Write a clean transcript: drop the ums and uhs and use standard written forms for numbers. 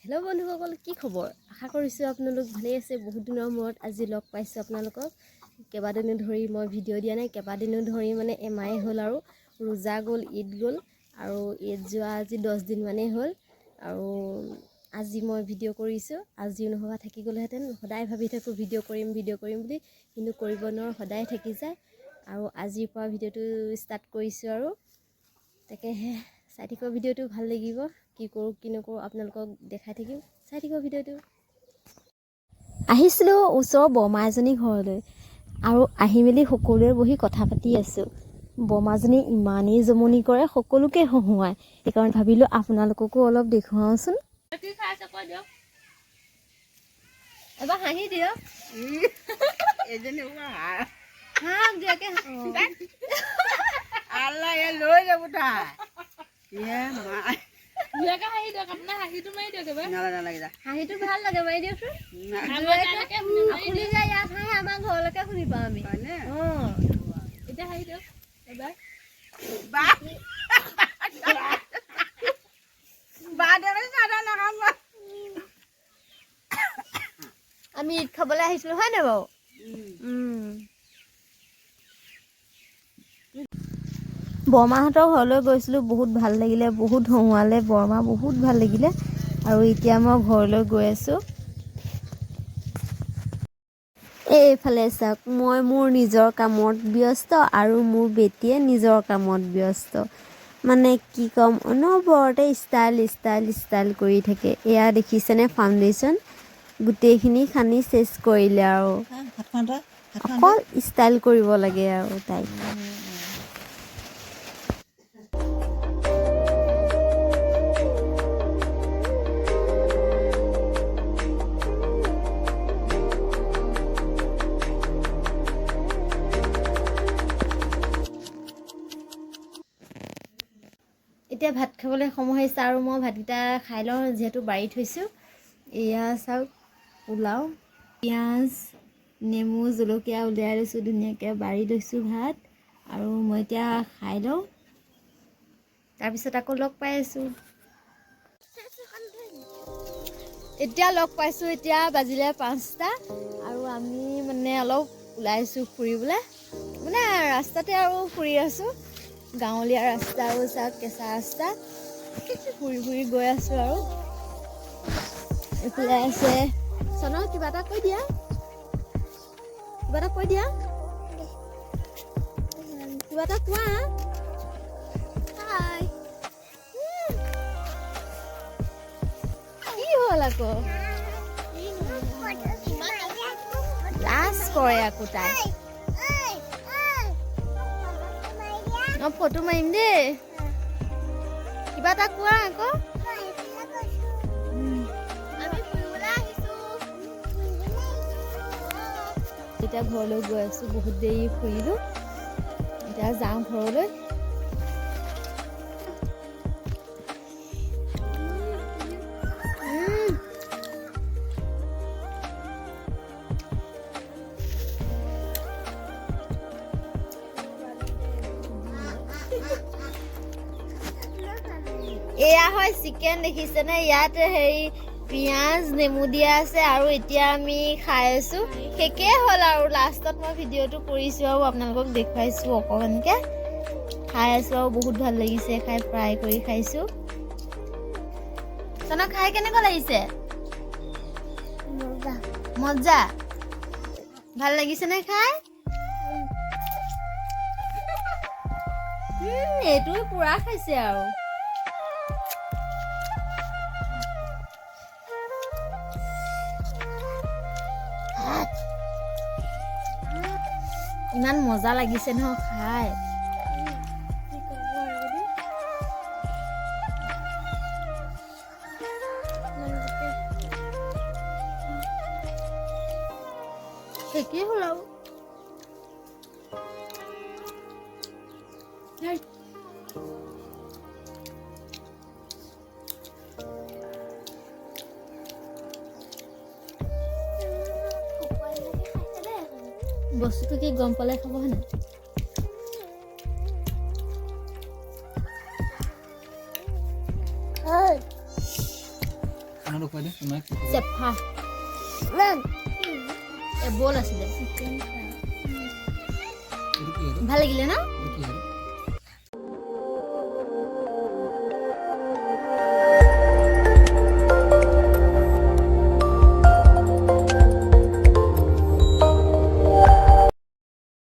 Hello' বন্ধুসকল, কি খবৰ? আশা কৰিছোঁ আপোনালোক ভালেই আছে। বহুত দিনৰ মূৰত আজি লগ পাইছোঁ আপোনালোকক। কেইবাদিনো ধৰি মই ভিডিঅ' দিয়া নাই। কেইবাদিনো ধৰি মানে এমাহে হ'ল আৰু ৰোজা গ'ল, ঈদ গ'ল আৰু ঈদ যোৱা আজি 10 দিনমানেই হ'ল আৰু আজি মই ভিডিঅ' কৰিছোঁ। আজিও নহ'বা থাকি গ'লহেঁতেন। সদায় ভাবি থাকোঁ ভিডিঅ' কৰিম বুলি, কিন্তু কৰিব নোৱাৰোঁ, সদায় থাকি যায়। আৰু আজিৰ পৰা ভিডিঅ'টো ষ্টাৰ্ট কৰিছোঁ আৰু তাকেহে চাই থাকিব, ভিডিঅ'টো ভাল লাগিব। কি কৰোঁ কি নকৰোঁ আপোনালোকক দেখাই থাকিম, চাই থাকিব ভিডিঅ'টো। আহিছিলোঁ ওচৰৰ বৰমা এজনী ঘৰলৈ আৰু আহি মেলি সকলোৱে বহি কথা পাতি আছোঁ। বৰমাজনী ইমানেই জমনি কৰে, সকলোকে হহুৱায়। সেইকাৰণে ভাবিলোঁ আপোনালোককো অলপ দেখুৱাওঁচোন। এবাৰ হাঁহি দিয়ক। লৈ যাব তাই হাঁহিটো ভাল লাগে, মাৰি দিয়কচোন। আপুনি যে ইয়াত হাঁহে, আমাৰ ঘৰলৈকে শুনি পাওঁ আমি। এতিয়া হাঁহি দিয়ক এবাৰ। আমি ঈদ খাবলৈ আহিছিলোঁ, হয় নাই বাৰু? বৰমাহঁতৰ ঘৰলৈ গৈছিলোঁ, বহুত ভাল লাগিলে, বহুত হহুৱালে বৰমা, বহুত ভাল লাগিলে। আৰু এতিয়া মই ঘৰলৈ গৈ আছোঁ। এইফালে চাওক, মই মোৰ নিজৰ কামত ব্যস্ত আৰু মোৰ বেটীয়ে নিজৰ কামত ব্যস্ত। মানে কি ক'ম, অনবৰতে ষ্টাইল কৰি থাকে। এয়া দেখিছেনে ফাউণ্ডেশ্যন? গোটেইখিনি সানি চেচ কৰিলে আৰু অকল ষ্টাইল কৰিব লাগে আৰু তাই। এতিয়া ভাত খাবলৈ সময় হৈছে আৰু মই ভাতকেইটা খাই লওঁ, যিহেতু বাঢ়ি থৈছোঁ। এয়া চাওক, পোলাও, পিঁয়াজ, নেমু, জলকীয়া উলিয়াই লৈছোঁ, ধুনীয়াকৈ বাঢ়ি লৈছোঁ ভাত। আৰু মই এতিয়া খাই লওঁ, তাৰপিছত আকৌ লগ পাই আছোঁ। এতিয়া বাজিলে 5টা আৰু আমি মানে অলপ ওলাইছোঁ ফুৰিবলৈ। মানে ৰাস্তাতে আৰু ফুৰি আছোঁ, গাঁৱলীয়া ৰাস্তা আৰু চাওক, কেঁচা ৰাস্তা ফুৰি গৈ আছোঁ। আৰু এইফালে আছে চনক, কিবা এটা কৈ দিয়া, কিবা এটা কোৱা। হাই, কি হ'ল আকৌ? লাজ কৰে আকৌ তাই। ফটো মাৰিম দেই, কিবা এটা কোৱা আকৌ। এতিয়া ঘৰলৈ গৈ আছোঁ, বহুত দেৰি ফুৰিলোঁ, এতিয়া যাওঁ ঘৰলৈ। এয়া হয় চিকেন, দেখিছেনে? ইয়াত হেৰি পিঁয়াজ, নেমু দিয়া আছে আৰু এতিয়া আমি খাই আছোঁ। শেষেই হ'ল আৰু লাষ্টত মই ভিডিঅ'টো কৰিছোঁ আৰু আপোনালোকক দেখুৱাইছোঁ অকণমানকৈ। খাই আছোঁ আৰু বহুত ভাল লাগিছে খাই, ফ্ৰাই কৰি খাইছোঁ। চনা, খাই কেনেকুৱা লাগিছে? মজা। ভাল লাগিছেনে খাই? এইটোৱে পুৰা খাইছে আৰু। ইমান মজা লাগিছে নহয় খাই। শেষেই হ'ল আৰু। বস্তুটো কি গম পালে খাব হয় নাই? খানাটো খুৱাই দে তোমাক চেফা বল আছিলে এইটো কি ভাল লাগিলে ন এইটো কি